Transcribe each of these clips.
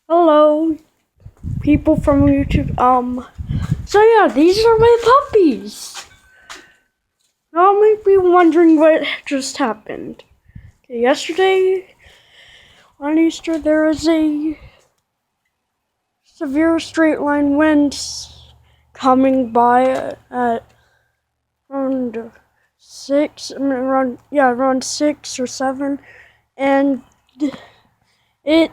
Hello, people from YouTube. So yeah, these are my puppies. Now you might be wondering what just happened. Okay, yesterday on Easter there was a severe straight line wind coming by at around around 6 or 7, and it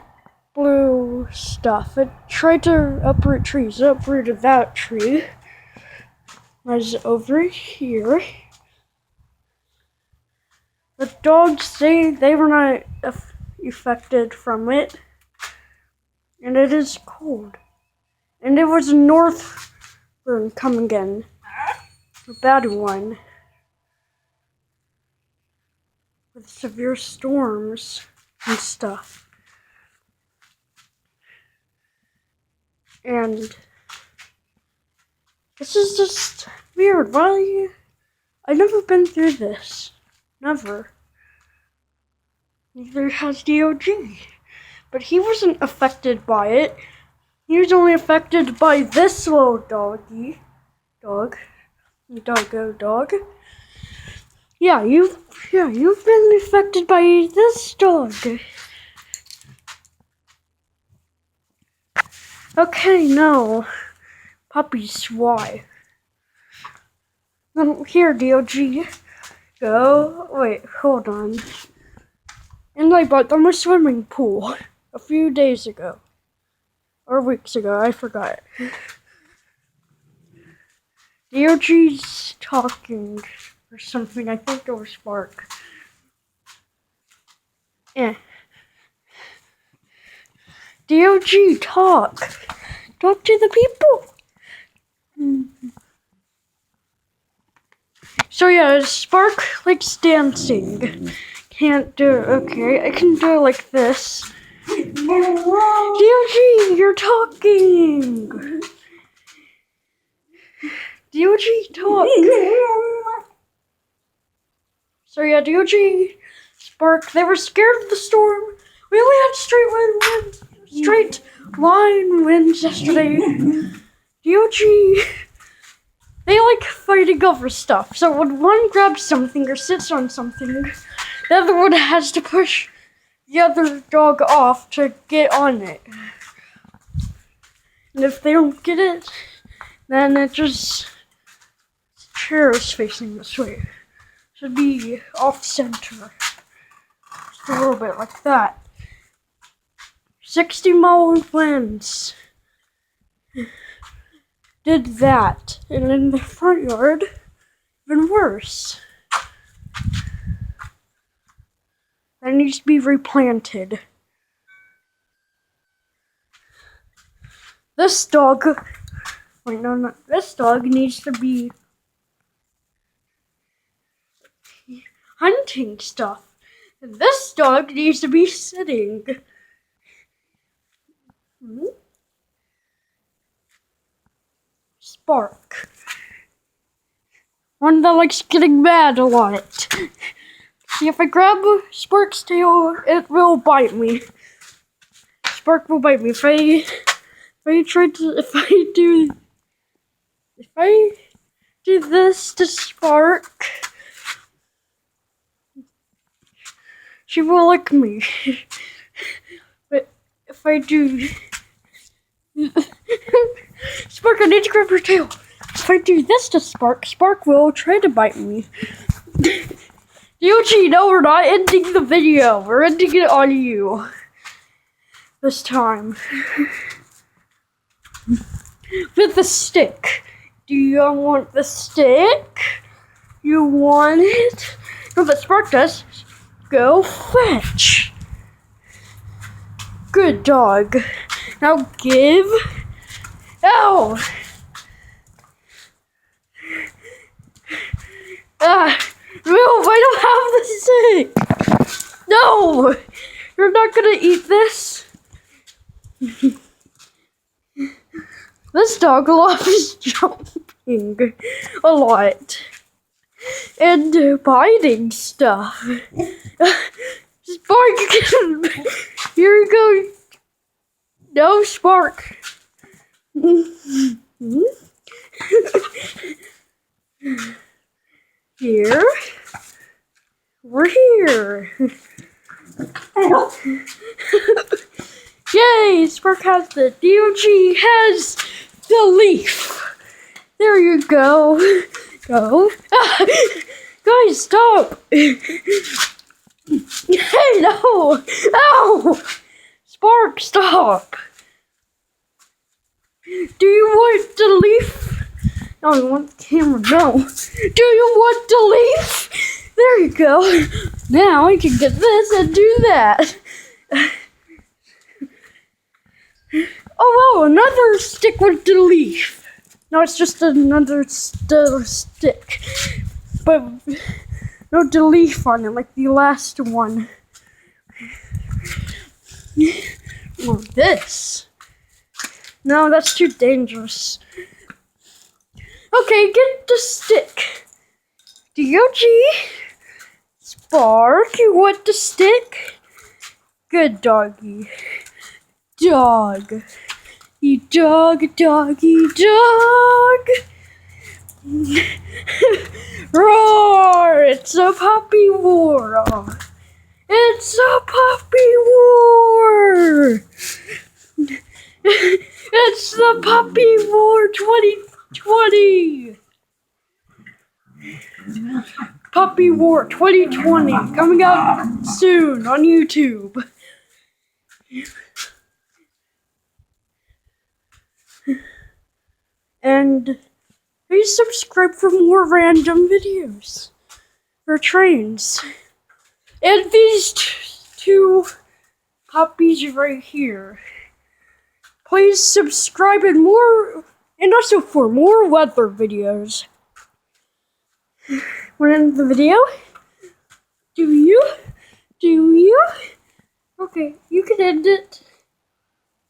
blew stuff. It tried to uproot trees. It uprooted that tree. Was over here. The dogs, they were not affected from it. And it is cold. And it was a north wind coming in. A bad one. With severe storms and stuff. And this is just weird. Why? I've never been through this. Never. Neither has DOG. But he wasn't affected by it. He was only affected by this little doggy. Dog. Yeah, you've been affected by this dog. Okay, no. Puppies, why? Here, DOG. Go. Wait, hold on. And I bought them a swimming pool a few days ago. Or weeks ago, I forgot. DOG's talking or something. I think it was Spark. DOG, talk. Talk to the people. So yeah, Spark likes dancing. Can't do it. Okay, I can do it like this. DOG, you're talking. DOG, talk. So yeah, DOG, Spark, they were scared of the storm. We only had straight line winds yesterday. DOG, they like fighting over stuff. So when one grabs something or sits on something, the other one has to push the other dog off to get on it. And if they don't get it, then it just chair is facing this way. Should be off center. Just a little bit like that. 60-mile winds did that, and in the front yard, even worse. That needs to be replanted. This dog, wait, no, not this dog needs to be hunting stuff. And this dog needs to be sitting. Spark. One that likes getting mad a lot. See, if I grab Spark's tail, it will bite me. Spark will bite me. If I do this to Spark, she will lick me. But if I do Spark, I need to grab her tail. If I do this to Spark, Spark will try to bite me. DOG, no, we're not ending the video. We're ending it on you. This time. With the stick. Do you want the stick? You want it? No, but Spark does. Go fetch. Good dog. Now give. Ow! Move, I don't have the stick! No! You're not gonna eat this? This dog loves jumping a lot. And biting stuff. Spark, here you go. No, Spark. Here. We're here. Yay! Spark has the DOG has the leaf. There you go. Go. Guys, stop. Hey, no. Ow! Spark, stop. Do you want the leaf? No, you want the camera. No. Do you want the leaf? There you go. Now I can get this and do that. Oh, wow, another stick with the leaf. No, it's just another stick. But no the leaf on it, like the last one. Or this. No, that's too dangerous. Okay, get the stick. DOG. Spark, you want the stick? Good doggy. Dog. You dog, doggy, dog. Roar! It's a puppy war. It's a puppy war. It's the Puppy War 2020. Puppy War 2020 coming out soon on YouTube. And please subscribe for more random videos for trains. And these two puppies right here. Please subscribe and also for more weather videos. Want to end the video?